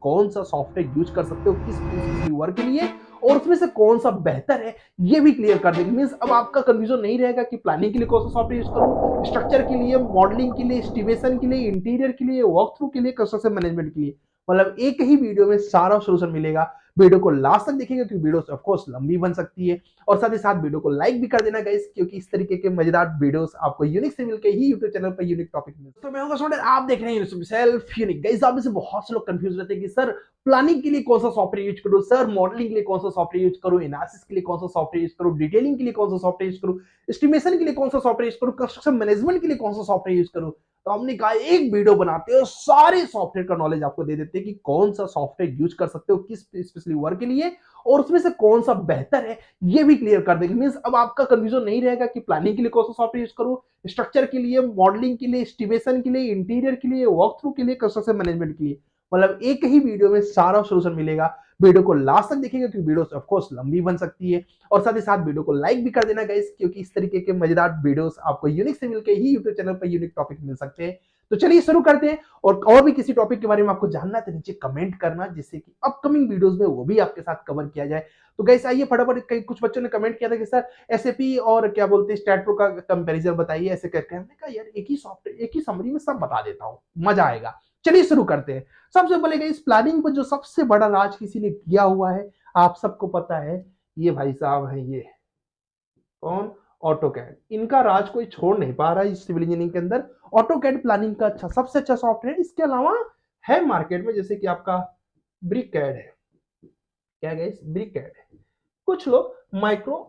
कौन सा software use कर सकते हो किस स्पेसिफिक वर्क के लिए और उसमें से कौन सा बेहतर है ये भी क्लियर कर देंगे। मीन्स अब आपका कंफ्यूजन नहीं रहेगा कि प्लानिंग के लिए कौन सा सॉफ्टवेयर यूज करूं, स्ट्रक्चर के लिए, मॉडलिंग के लिए, एस्टिमेशन के लिए, इंटीरियर के लिए, वॉक थ्रू के लिए, कंस्ट्रक्शन मैनेजमेंट के लिए। मतलब एक ही वीडियो में सारा सोल्यूशन मिलेगा। वीडियो को लास्ट तक देखिएगा क्योंकि वीडियो ऑफ कोर्स लंबी बन सकती है। और साथ ही साथ वीडियो को लाइक भी कर देना गाइस, क्योंकि इस तरीके के मजेदार वीडियोस आपको यूनिक से मिलकर ही यूट्यूब चैनल पर यूनिक टॉपिक मिलते हैं। तो मैं हूं स्टूडेंट, आप देख रहे हैं सेल्फ यूनिक। गाइस आप में से बहुत से लोग कंफ्यूज रहते हैं कि सर प्लानिंग के लिए कौन सा सॉफ्टवेयर यूज करूं, सर मॉडलिंग के लिए कौन सा सॉफ्टवेयर यूज करूं, एनालिसिस के लिए कौन सा सॉफ्टवेयर यूज करूं, डिटेलिंग के लिए कौन सा सॉफ्टवेयर यूज करूं, एस्टिमेशन के लिए कौन सा सॉफ्टवेयर यूज करूं, कंस्ट्रक्शन मैनेजमेंट के लिए कौन सा सॉफ्टवेयर यूज करूं। तो हमने कहा एक वीडियो बनाते हैं और सारे सॉफ्टवेयर का नॉलेज आपको दे देते हैं कि कौन सा सॉफ्टवेयर यूज कर सकते हो किस स्पेशली वर्क के लिए और उसमें से कौन सा बेहतर है ये भी क्लियर कर देंगे। मींस अब आपका कंफ्यूजन नहीं रहेगा कि प्लानिंग के लिए कौन सा सॉफ्टवेयर यूज करूं, स्ट्रक्चर के लिए, मॉडलिंग के लिए, एस्टिमेशन के लिए, इंटीरियर के लिए, वॉक थ्रू के लिए, कंस्ट्रक्शन मैनेजमेंट के लिए। मतलब एक ही वीडियो में सारा सोल्यूशन मिलेगा। वीडियो को लास्ट तक देखिएगा क्योंकि वीडियो ऑफ कोर्स लंबी बन सकती है। और साथ ही साथ वीडियो को लाइक भी कर देना गाइस, क्योंकि इस तरीके के मजेदार वीडियोस आपको यूनिक से मिलकर ही यूट्यूब चैनल पर यूनिक टॉपिक मिल सकते हैं। तो चलिए शुरू करते हैं। और भी किसी टॉपिक के बारे में आपको जानना है तो नीचे कमेंट करना, जिससे कि अपकमिंग वीडियोस में वो भी आपके साथ कवर किया जाए। तो गाइस आइए फटाफट, कई कुछ बच्चों ने कमेंट किया था कि सर एसएपी और क्या बोलते हैं स्टैट प्रो का कंपैरिजन बताइए ऐसे करके। हमने कहा यार एक ही सॉफ्टवेयर एक ही समरी में सब बता देता हूं, मजा आएगा। चलिए शुरू करते हैं। सबसे पहले इस प्लानिंग पर जो सबसे बड़ा राज किसी ने किया हुआ है आप सबको पता है, ये भाई साहब है। ये कौन? ऑटोकैड। इनका राज कोई छोड़ नहीं पा रहा है इस सिविल इंजीनियरिंग के अंदर। ऑटोकैड प्लानिंग का सबसे अच्छा सॉफ्टवेयर। इसके अलावा है मार्केट में जैसे कि आपका ब्रिक कैड है। क्या गाइस? ब्रिक कैड है। कुछ लोग माइक्रो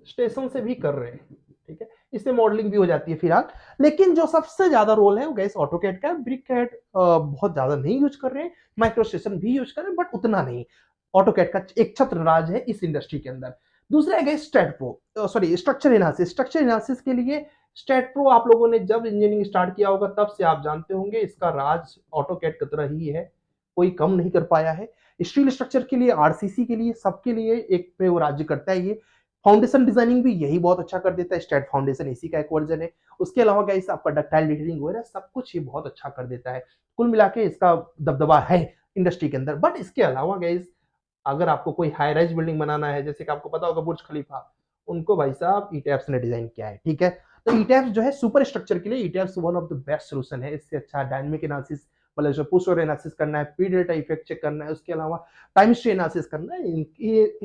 स्टेशन से भी कर रहे हैं, ठीक है, इससे मॉडलिंग भी हो जाती है फिलहाल। लेकिन जो सबसे ज्यादा रोल है वो गैस ऑटोकैड का। ब्रिक कैड बहुत ज्यादा नहीं यूज कर रहे हैं, माइक्रो स्टेशन भी यूज कर रहे हैं बट उतना नहीं। ऑटोकैड का एक छत्र राज है इस इंडस्ट्री के अंदर। दूसरा है guys STAAD Pro, sorry structure analysis. Structure analysis के लिए स्टैट प्रो आप लोगों ने जब इंजीनियरिंग स्टार्ट किया होगा तब से आप जानते होंगे, इसका राज ऑटोकैड की तरह ही है, कोई कम नहीं कर पाया है। स्टील स्ट्रक्चर के लिए, आरसीसी के लिए, सबके लिए एक पे वो राज्य करता है ये। फाउंडेशन डिजाइनिंग भी यही बहुत अच्छा कर देता है, स्टैट फाउंडेशन इसी का एक वर्जन है। उसके अलावा गाइस आपका डक्टाइल डिटेलिंग वगैरह सब कुछ ये बहुत अच्छा कर देता है। कुल मिला के इसका दबदबा है इंडस्ट्री के अंदर। बट इसके अलावा गाइस अगर आपको कोई हाई राइज बिल्डिंग बनाना है, जैसे कि आपको पता होगा बुर्ज खलीफा, उनको भाई साहब ईटैप्स ने डिजाइन किया है, ठीक है। तो ईटैप्स जो है सुपर स्ट्रक्चर के लिए ETABS one of the best solution है। इससे अच्छा डायनेमिक एनालिसिस, मतलब जो पुश और एनालिसिस करना है, पी डेल्टा इफेक्ट चेक करना है, उसके अलावा टाइम स्ट्री एनालिसिस करना है,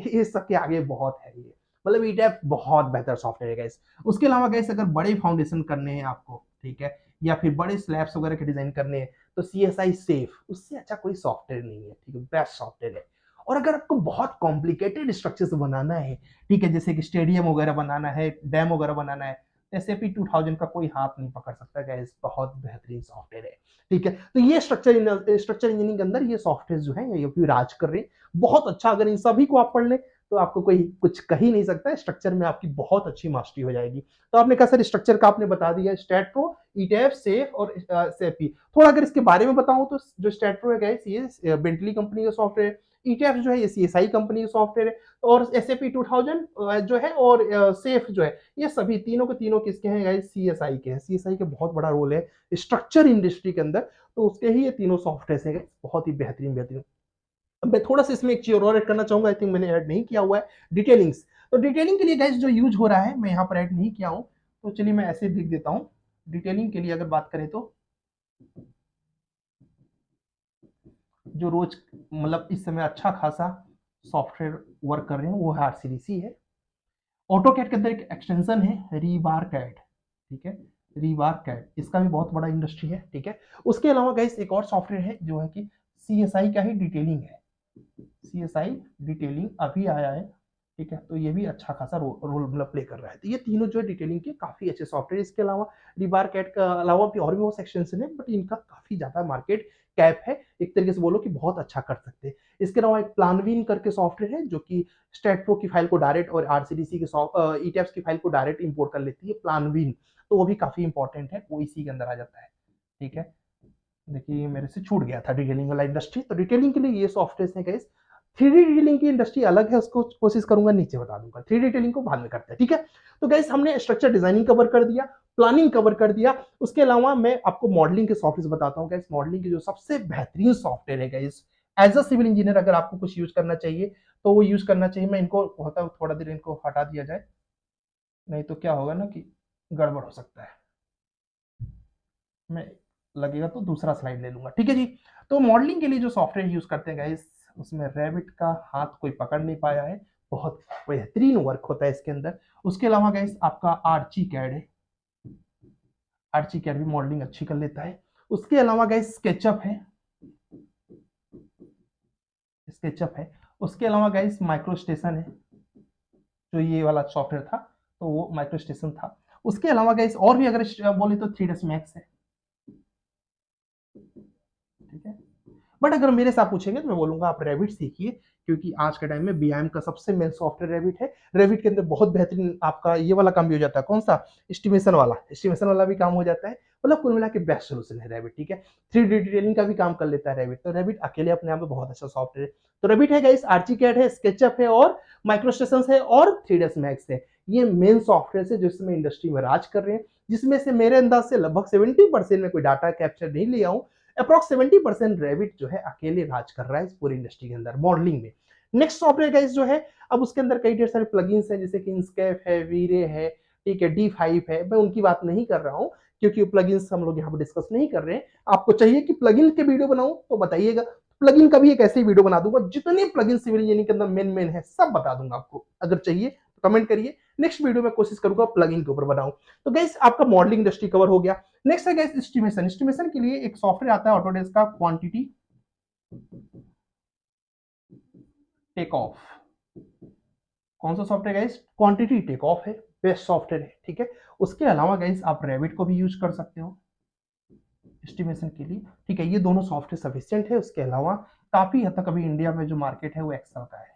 ये सबके आगे बहुत है ये। मतलब ईटैप बहुत बेहतर सॉफ्टवेयर है गाइस। उसके अलावा गाइस अगर बड़े फाउंडेशन करने हैं आपको, ठीक है, या फिर बड़े स्लैब्स वगैरह के डिजाइन करने हैं, तो सी एस आई सेफ, उससे अच्छा कोई सॉफ्टवेयर नहीं है, ठीक है, बेस्ट सॉफ्टवेयर है। और अगर आपको बहुत कॉम्प्लिकेटेड स्ट्रक्चर्स बनाना है, ठीक है, जैसे कि स्टेडियम वगैरह बनाना है, डैम वगैरह बनाना है, एसएपी 2000 का कोई हाथ नहीं पकड़ सकता गाइस, बहुत बेहतरीन सॉफ्टवेयर है, ठीक है। तो ये स्ट्रक्चर इंजीनियरिंग के अंदर ये सॉफ्टवेयर जो है ये भी राज कर रहे हैं, बहुत अच्छा। अगर इन सभी को आप पढ़ लें तो आपको कोई कुछ कह ही नहीं सकता, स्ट्रक्चर में आपकी बहुत अच्छी मास्टरी हो जाएगी। तो आपने कहा सर स्ट्रक्चर का आपने बता दिया, स्टैट प्रो, ईटेफ, सेफ और सेपी। थोड़ा अगर इसके बारे में बताऊं तो जो स्टैट प्रो है ये बेंटली कंपनी का सॉफ्टवेयर है, ईटेफ जो है ये सीएसआई कंपनी का सॉफ्टवेयर है, और एसएपी 2000 जो है और सेफ जो है, ये सभी तीनों के तीनों किसके हैं गाइस? सीएसआई के हैं। सीएसआई का बहुत बड़ा रोल है स्ट्रक्चर इंडस्ट्री के अंदर, तो उसके ही ये तीनों सॉफ्टवेयर है, बहुत ही बेहतरीन बेहतरीन। अब मैं थोड़ा सा इसमें एक चीज और ऐड करना चाहूंगा, आई थिंक मैंने ऐड नहीं किया हुआ है, डिटेलिंग्स। तो डिटेलिंग के लिए गाइस जो यूज हो रहा है मैं यहाँ पर ऐड नहीं किया हूँ, तो चलिए मैं ऐसे लिख देता हूँ। डिटेलिंग के लिए अगर बात करें तो जो रोज मतलब इस समय अच्छा खासा सॉफ्टवेयर वर्क कर रहे हैं वो है आरसीडीसी है। ऑटोकैड के अंदर एक एक्सटेंशन है रीबार कैड, ठीक है, रीबार कैड, इसका भी बहुत बड़ा इंडस्ट्री है, ठीक है। उसके अलावा गाइस एक और सॉफ्टवेयर है जो है कि सीएसआई का ही डिटेलिंग है, सीएसआई डिटेलिंग अभी आया है, ठीक है। तो ये भी अच्छा खासा रोल मतलब प्ले कर रहा है। तो ये तीनों जो है डिटेलिंग के काफी अच्छे सॉफ्टवेयर। इसके अलावा रिबार कैट का अलावा भी और भी बहुत सेक्शन है, बट इनका काफी ज्यादा मार्केट कैप है, एक तरीके से बोलो कि बहुत अच्छा कर सकते हैं। इसके अलावा एक प्लानविन करके सॉफ्टवेयर है जो कि स्टेट प्रो की फाइल को डायरेक्ट और आरसीडीसी के ईटेप्स की फाइल को डायरेक्ट इंपोर्ट कर लेती है, प्लानविन। तो वो भी काफी इंपॉर्टेंट है, वो इसी के अंदर आ जाता है, ठीक है। देखिए मेरे से छूट गया था डिटेलिंग वाला इंडस्ट्री। तो डिटेलिंग के लिए ये सॉफ्टवेयर है गाइस। 3D डिटेलिंग की इंडस्ट्री अलग है, उसको कोशिश करूंगा नीचे बता दूंगा। 3D डिटेलिंग को बाद में करते हैं, ठीक है। तो गाइस हमने स्ट्रक्चर डिजाइनिंग कवर कर दिया, प्लानिंग कवर कर दिया। उसके अलावा मैं आपको मॉडलिंग के सॉफ्टवेयर बताता हूँ गाइस। मॉडलिंग के जो सबसे बेहतरीन सॉफ्टवेयर है guys, as a civil engineer अगर आपको कुछ यूज करना चाहिए तो वो यूज करना चाहिए। मैं इनको होता थोड़ा देर इनको हटा दिया जाए, नहीं तो क्या होगा ना कि गड़बड़ हो सकता है। मैं लगेगा तो दूसरा स्लाइड ले लूंगा, ठीक है जी। तो मॉडलिंग के लिए जो सॉफ्टवेयर यूज करते हैं गाइस, उसमें रैबिट का हाथ कोई पकड़ नहीं पाया है, बहुत बेहतरीन वर्क होता है इसके अंदर। उसके अलावा गाइस आपका आर्ची कैड है, आर्ची कैड भी मॉडलिंग अच्छी कर लेता है। उसके अलावा गाइस स्केचअप है, स्केचअप है। उसके अलावा गाइस माइक्रो स्टेशन है, जो ये वाला सॉफ्टवेयर था तो वो माइक्रो स्टेशन था। उसके अलावा गाइस और भी अगर बोले तो 3ds मैक्स है, ठीक है। बट अगर मेरे से आप पूछेंगे तो मैं बोलूंगा आप रेविट सीखिए, क्योंकि आज के टाइम में बीआईएम का सबसे मेन सॉफ्टवेयर रेविट है। रेविट के अंदर बहुत बेहतरीन आपका ये वाला काम भी हो जाता है, कौन सा, एस्टिमेशन वाला भी काम हो जाता है। मतलब कुल मिला के बेस्ट सोल्यूशन है रेविट, ठीक है। 3D डिटेलिंग का भी काम कर लेता है रेविट, तो रेविट अकेले अपने आप में बहुत अच्छा सॉफ्टवेयर है। तो रेविट है गाइस, आर्चिकैड है, स्केचअप है और माइक्रोस्टेशंस है और 3ds मैक्स है। ये मेन सॉफ्टवेयर है जिसमें इंडस्ट्री में राज कर रहे हैं, जिसमें से मेरे अंदाज से लगभग 70% में कोई डाटा कैप्चर नहीं लिया हूं। अप्रॉक्स 70% रेविट जो है अकेले राज कर रहा है इस पूरी इंडस्ट्री के अंदर मॉडलिंग में। नेक्स्ट सॉफ्टवेयर गाइस जो है, अब उसके अंदर कई ढेर सारे प्लगइन्स हैं, जैसे कि इंस्केप है, वीरे है, ठीक है, D5 है। मैं उनकी बात नहीं कर रहा हूं क्योंकि प्लगइन्स हम लोग यहाँ पर डिस्कस नहीं कर रहे हैं। आपको चाहिए कि प्लगइन के वीडियो बनाऊं तो बताइएगा, प्लगइन का भी एक ऐसे वीडियो बना दूंगा, जितने प्लगइन सिविल इंजीनियरिंग के अंदर मेन मेन है सब बता दूंगा आपको। अगर चाहिए तो कमेंट करिए, नेक्स्ट वीडियो में कोशिश करूंगा प्लगइन के ऊपर बनाऊं। तो गाइस आपका मॉडलिंग इंडस्ट्री कवर हो गया। नेक्स्ट है गाइस एस्टिमेशन। एस्टिमेशन के लिए एक सॉफ्टवेयर आता है ऑटोडेस्क का, क्वांटिटी टेक ऑफ। कौन सा software guys, quantity take off है, बेस्ट सॉफ्टवेयर है, ठीक है। उसके अलावा गाइस आप रेविट को भी यूज कर सकते हो एस्टिमेशन के लिए, ठीक है। ये दोनों सॉफ्टवेयर सफिशियंट है। उसके अलावा काफी हद तक अभी इंडिया में जो मार्केट है वो एक्सेल का है,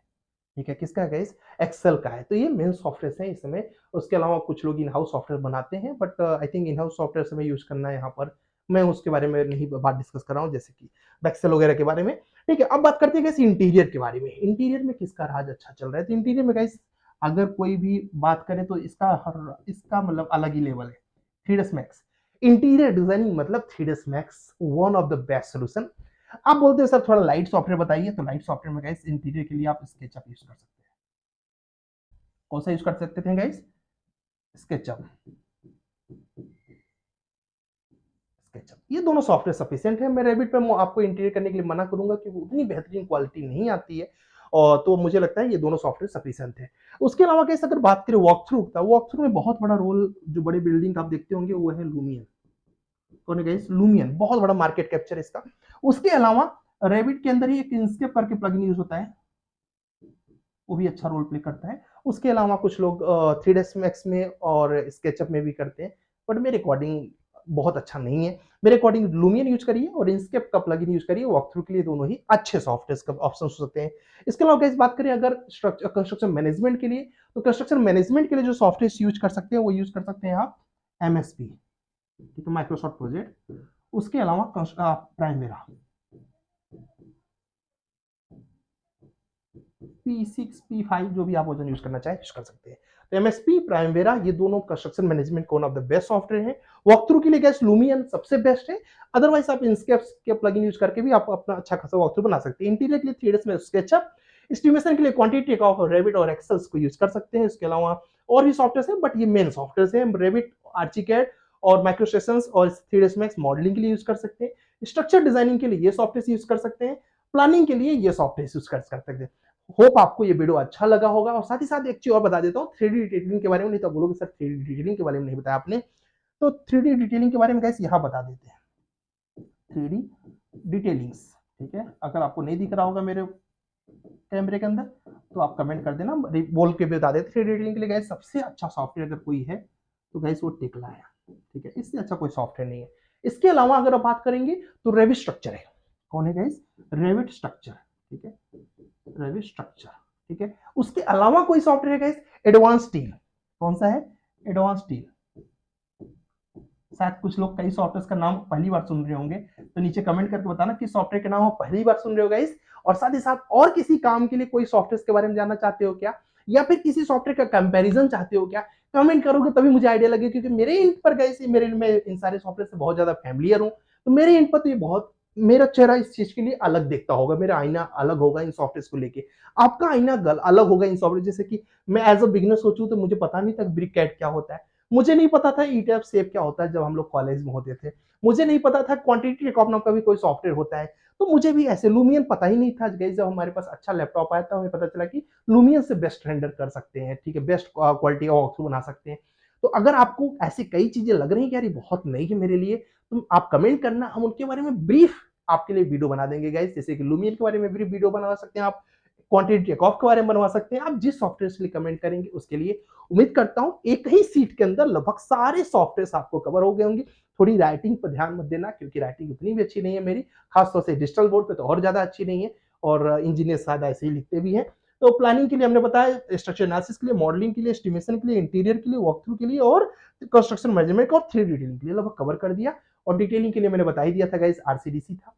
ठीक है। किसका है गाइस, एक्सेल का है। तो ये मेन सॉफ्टवेयर है इस समय। उसके अलावा कुछ लोग इन हाउस सॉफ्टवेयर बनाते हैं, but I think in house software से यूज करना है यहाँ पर, मैं उसके बारे में नहीं बात डिस्कस कर रहा हूँ, जैसे कि एक्सेल वगैरह के बारे में, ठीक है। अब बात करते हैं गाइस इंटीरियर के बारे में। इंटीरियर में किसका राज अच्छा चल रहा है, तो इंटीरियर में गाइस अगर कोई भी बात करे तो इसका मतलब अलग ही लेवल है, 3ds मैक्स। इंटीरियर डिजाइनिंग मतलब 3ds max one of the best solution. आप बोलते हो सर थोड़ा लाइट सॉफ्टवेयर बताइए, तो लाइट सॉफ्टवेयर में गाइस इंटीरियर के लिए आप स्केचअप यूज कर सकते हैं। कौन सा यूज कर सकते थे गाइस, स्केचअप। स्केचअप ये दोनों सॉफ्टवेयर सफिशिएंट है। मैं रेविट पे आपको इंटीरियर करने के लिए मना करूंगा क्योंकि उतनी बेहतरीन क्वालिटी नहीं आती है, और तो मुझे लगता है ये दोनों सॉफ्टवेयर सफिशिएंट है। उसके अलावा कैसे अगर बात करें वॉक थ्रू का, वॉक थ्रू में बहुत बड़ा रोल जो बड़े बिल्डिंग आप देखते होंगे वो है लूमियन। कौन है गाइस, लूमियन, बहुत बड़ा मार्केट कैप्चर इसका। उसके अलावा रेविट के अंदर ही एक इंस्केप करके प्लगइन यूज होता है, वो भी अच्छा रोल प्ले करता है। उसके अलावा कुछ लोग 3ds मैक्स में और स्केचअप में भी करते हैं, बट मेरे अकॉर्डिंग बहुत अच्छा नहीं है। मेरे अकॉर्डिंग लूमियन यूज करिए और इंस्केप का प्लगइन यूज करिए, वॉक थ्रू के लिए दोनों ही अच्छे सॉफ्टवेयर का ऑप्शन हो सकते हैं। इसके अलावा गाइस बात करें अगर कंस्ट्रक्शन मैनेजमेंट के लिए, तो कंस्ट्रक्शन मैनेजमेंट के लिए जो सॉफ्टवेयर यूज कर सकते हैं वो यूज कर सकते हैं आप MSP, ठीक है, माइक्रोसॉफ्ट प्रोजेक्ट। उसके अलावा प्राइमेरा, P6 P5 जो भी आप वर्जन यूज करना चाहे यूज कर सकते हैं। तो MSP प्राइमवेरा ये दोनों construction management one of the best software है। वॉक थ्रू के लिए गैस लूमियन सबसे बेस्ट है। अदरवाइज आप इंस्केप के प्लगइन यूज करके भी आप अपना अच्छा खासा वॉक थ्रू बना सकते हैं। इंटीरियर के लिए 3ds में स्केचअप, एस्टिमेशन के लिए क्वांटिटी टेकऑफ और रेविट और एक्सेल्स को यूज कर सकते हैं। इसके अलावा और भी सॉफ्टवेयर है, बट ये मेन सॉफ्टवेयर है। रेविट, आर्चिकैड और माइक्रोस्टेशंस और 3ds मैक्स मॉडलिंग के लिए यूज कर सकते हैं। स्ट्रक्चर डिजाइनिंग के लिए ये सॉफ्टवेयर यूज कर सकते हैं। प्लानिंग के लिए ये सॉफ्टवेयर यूज कर सकते हैं। होप आपको ये वीडियो अच्छा लगा होगा। और साथ ही साथ एक चीज और बता देता हूँ 3D डिटेलिंग के बारे में, नहीं तो बोलोगे सर 3D डिटेलिंग के बारे में नहीं बताया आपने। तो 3D डिटेलिंग के बारे में गाइस यहाँ बता देते हैं, 3D डिटेलिंग्स, ठीक है। अगर आपको नहीं दिख रहा होगा मेरे कैमरे के अंदर तो आप कमेंट कर देना, बोल के बता देते। 3D डिटेलिंग के लिए गाइस सबसे अच्छा सॉफ्टवेयर अगर कोई है तो गाइस वो टेक्ला है, ठीक है। इससे अच्छा कोई सॉफ्टवेयर नहीं है। इसके अलावा अगर आप बात करेंगे तो रेविट स्ट्रक्चर है। कौन है गाइस, रेविट स्ट्रक्चर, ठीक है, रेविट स्ट्रक्चर, ठीक है। उसके अलावा कोई सॉफ्टवेयर है गाइस, एडवांस टील। कौन सा है, एडवांस टील, शायद कुछ लोग कई सॉफ्टवेयर का नाम पहली बार सुन रहे होंगे, तो नीचे कमेंट करके बताना किस सॉफ्टवेयर के नाम आप पहली बार सुन रहे हो गाइस। और साथ ही साथ और किसी काम के लिए कोई सॉफ्टवेयर के बारे में जानना चाहते हो क्या, या फिर किसी सॉफ्टवेयर का कंपैरिजन चाहते हो क्या, कमेंट करोगे तभी मुझे आइडिया लगे, क्योंकि मेरे इंट पर गाइस मेरे मैं इन सारे सॉफ्टवेयर से बहुत ज्यादा फैमिलियर हूँ, तो मेरे इंट पर तो ये बहुत, मेरा चेहरा इस चीज के लिए अलग दिखता होगा, मेरा आईना अलग होगा इन सॉफ्टवेयर को लेके, आपका आईना अलग होगा इन सॉफ्टवेयर। जैसे कि मैं एज अ बिगनर सोचूं तो मुझे पता नहीं था ब्रिक कैट क्या होता है, मुझे नहीं पता था ईटीएफ सेव क्या होता है जब हम लोग कॉलेज में होते थे, मुझे नहीं पता था क्वांटिटी टेकऑफ नाम का भी कोई सॉफ्टवेयर होता है, तो मुझे भी ऐसे लूमियन पता ही नहीं था गाइस। जब हमारे पास अच्छा लैपटॉप आया था हमें पता चला कि लूमियन से बेस्ट रेंडर कर सकते हैं, ठीक है, बेस्ट क्वालिटी का वॉकथ्रू बना सकते हैं। तो अगर आपको ऐसी कई चीजें लग रही हैं कि यार ये बहुत नई है मेरे लिए, तो आप कमेंट करना, हम उनके बारे में ब्रीफ आपके लिए वीडियो बना देंगे गाइस। जैसे कि लूमियन के बारे में ब्रीफ वीडियो बना सकते हैं आप, क्वांटिटी टेकऑफ के बारे में बनवा सकते हैं आप, जिस सॉफ्टवेयर के लिए कमेंट करेंगे उसके लिए। उम्मीद करता हूं एक ही सीट के अंदर लगभग सारे सॉफ्टवेयर आपको कवर हो गए होंगे। थोड़ी राइटिंग पर ध्यान मत देना, क्योंकि राइटिंग उतनी भी अच्छी नहीं है मेरी, खासतौर से डिजिटल बोर्ड पे तो और ज्यादा अच्छी नहीं है, और इंजीनियर शायद ऐसे ही लिखते भी हैं। तो प्लानिंग के लिए हमने बताया, स्ट्रक्चर एनालिसिस के लिए, मॉडलिंग के लिए, एस्टिमेशन के लिए, इंटीरियर के लिए, वॉक थ्रू के लिए, और कंस्ट्रक्शन मैनेजमेंट और 3D डिटेलिंग के लिए लगभग कवर कर दिया। और डिटेलिंग के लिए मैंने बता ही दिया था गाइस, आरसीडीसी था।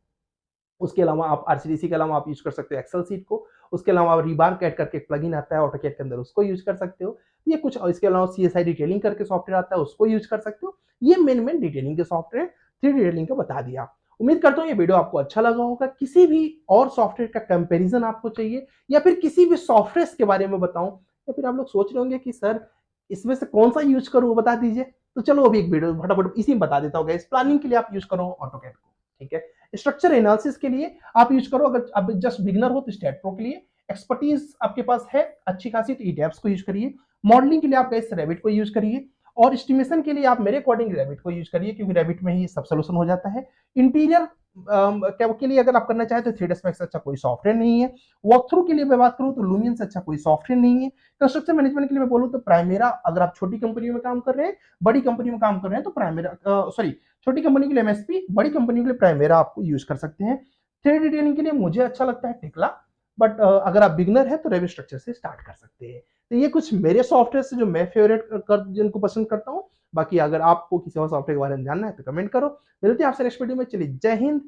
उसके अलावा आप आरसीडीसी के अलावा आप यूज कर सकते हो एक्सेल सीट को, उसके अलावा आप रिबार कैट करके एक प्लगइन आता है ऑटोकैड के अंदर, उसको यूज कर सकते हो। ये कुछ, और इसके अलावा सीएसआई डिटेलिंग करके सॉफ्टवेयर आता है, उसको यूज कर सकते हो। ये मेन डिटेलिंग के सॉफ्टवेयर, 3D डिटेलिंग का बता दिया। उम्मीद करता हूँ ये वीडियो आपको अच्छा लगा होगा। किसी भी और सॉफ्टवेयर का कंपैरिजन आपको चाहिए, या फिर किसी भी सॉफ्टवेयर के बारे में बताऊं, या फिर आप लोग सोच रहे होंगे कि सर इसमें से कौन सा यूज करूं, बता दीजिए। तो चलो अभी एक वीडियो फटाफट इसी में बता देता हूँ। इस प्लानिंग के लिए आप यूज करो ऑटोकैड को, ठीक है। स्ट्रक्चर एनालिसिस के लिए आप यूज करो, अगर आप जस्ट बिगनर हो तो स्टेट प्रो के लिए। एक्सपर्टीज आपके पास है अच्छी खासी तो ईटेप्स को यूज करिए। मॉडलिंग के लिए आप गैस रैबिट को यूज करिए। और एस्टिमेशन के लिए आप मेरे अकॉर्डिंग रैबिट को यूज करिए, क्योंकि रैबिट में ही सब सोल्यूशन हो जाता है। इंटीरियर के लिए अगर आप करना चाहे तो 3ds Max से अच्छा कोई सॉफ्टवेयर नहीं है। वॉक थ्रू के लिए मैं बात करूं तो लूमियन से अच्छा कोई सॉफ्टवेयर नहीं है। कंस्ट्रक्शन मैनेजमेंट के लिए मैं बोलूं तो प्राइमेरा, अगर आप छोटी कंपनी में काम कर रहे हैं, बड़ी कंपनी में काम कर रहे हैं तो प्राइमेरा, सॉरी, छोटी कंपनी के लिए एमएसपी, बड़ी कंपनी के लिए प्राइमेरा आपको यूज कर सकते हैं। 3D डिटेलिंग के लिए मुझे अच्छा लगता है टेक्ला, बट अगर आप बिगनर है तो रेवी स्ट्रक्चर से स्टार्ट कर सकते हैं। तो ये कुछ मेरे सॉफ्टवेयर से जो मैं फेवरेट कर जिनको पसंद करता हूँ। बाकी अगर आपको किसी और सॉफ्टवेयर के बारे में जानना है तो कमेंट करो। मिलते हैं आपसे नेक्स्ट वीडियो में। चलिए, जय हिंद,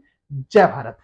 जय भारत।